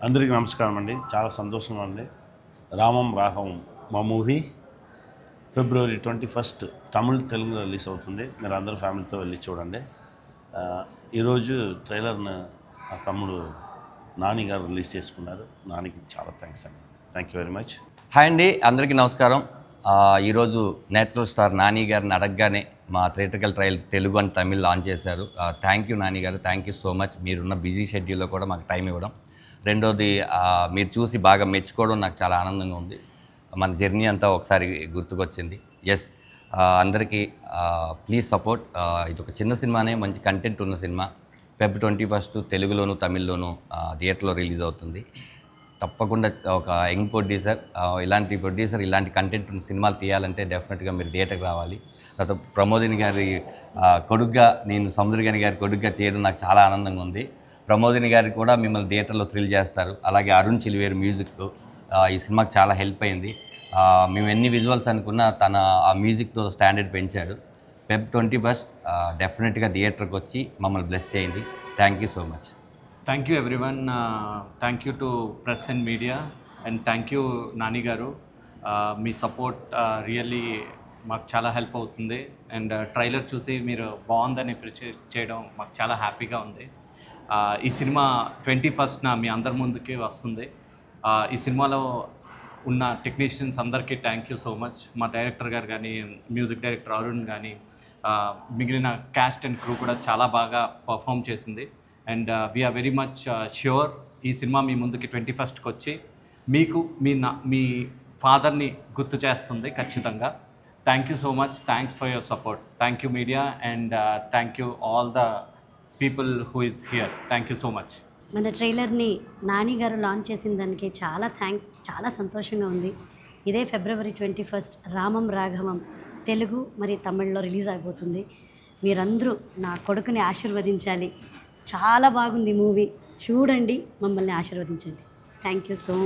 అందరికీ నమస్కారం అండి. చాలా సంతోషంగా ఉంది. రామం రాఘవం మా మూవీ ఫిబ్రవరి 21 తమిళ్ తెలుగులో రిలీజ్ అవుతుంది. మీరు అందరూ ఫ్యామిలీతో వెళ్ళి చూడండి. ఈరోజు ట్రైలర్ను నా తమ్ముడు నాని గారు రిలీజ్ చేసుకున్నారు. నానికి చాలా థ్యాంక్స్ అండి. Thank you very much. Hi అండి, అందరికీ నమస్కారం. ఈరోజు నేచురల్ స్టార్ నాని గారిని అడగగానే మా theatrical trial Telugu and Tamil launch చేశారు. థ్యాంక్ యూ నాని గారు, థ్యాంక్ యూ సో మచ్. మీరున్న బిజీ షెడ్యూల్లో కూడా మాకు టైం ఇవ్వడం. రెండోది, మీరు చూసి బాగా మెచ్చుకోవడం నాకు చాలా ఆనందంగా ఉంది. మన జర్నీ అంతా ఒకసారి గుర్తుకొచ్చింది. ఎస్, అందరికీ ప్లీజ్ సపోర్ట్. ఇది ఒక చిన్న సినిమానే, మంచి కంటెంట్ ఉన్న సినిమా. ఫెబ్ 21 తెలుగులోను తమిళ్లోను థియేటర్లో రిలీజ్ అవుతుంది. తప్పకుండా ఒక యంగ్ ప్రొడ్యూసర్, ఇలాంటి కంటెంట్ ఉన్న సినిమాలు తీయాలంటే డెఫినెట్గా మీరు థియేటర్కి రావాలి. తర్వాత ప్రమోదిని గారి కొడుగ్గా, నేను సముద్రగని గారి కొడుగ్గా చేయడం నాకు చాలా ఆనందంగా ఉంది. ప్రమోదిని గారు కూడా మిమ్మల్ని థియేటర్లో థ్రిల్ చేస్తారు. అలాగే అరుణ్ చిలివేరు మ్యూజిక్ ఈ సినిమాకి చాలా హెల్ప్ అయింది. మేము ఎన్ని విజువల్స్ అనుకున్నా తన ఆ మ్యూజిక్తో స్టాండర్డ్ పెంచాడు. ఫెబ్ 21 డెఫినెట్గా థియేటర్కి వచ్చి మమ్మల్ని బ్లెస్ చేయండి. Thank you so much. Thank you everyone. Thank you to press and media, and thank you Nani garu. Me support really మాకు చాలా హెల్ప్ అవుతుంది. అండ్ ట్రైలర్ చూసి మీరు బాగుందని అప్రిషియేట్ చేయడం మాకు చాలా హ్యాపీగా ఉంది. ఈ సినిమా 21న మీ అందరి ముందుకి వస్తుంది. ఈ సినిమాలో ఉన్న టెక్నీషియన్స్ అందరికీ థ్యాంక్ యూ సో మచ్. మా డైరెక్టర్ గారు కానీ, మ్యూజిక్ డైరెక్టర్ అరుణ్ కానీ, మిగిలిన క్యాస్ట్ అండ్ క్రూ కూడా చాలా బాగా పర్ఫామ్ చేసింది. And we are very much sure ఈ సినిమా మీ ముందుకి 21కి వచ్చి మీకు మీ ఫాదర్ని గుర్తు చేస్తుంది ఖచ్చితంగా. Thank you so much. Thanks for your support. Thank you media, and thank you all the people who is here. Thank you so much. మన ట్రైలర్ని నాని గారు లాంచ్ చేసిన దానికి చాలా థ్యాంక్స్. చాలా సంతోషంగా ఉంది. ఇదే ఫిబ్రవరి 21 రామం రాఘవం తెలుగు మరి తమిళ్లో రిలీజ్ అయిపోతుంది. మీరందరూ నా కొడుకుని ఆశీర్వదించాలి. చాలా బాగుంది మూవీ, చూడండి, మమ్మల్ని ఆశీర్వదించండి. Thank you so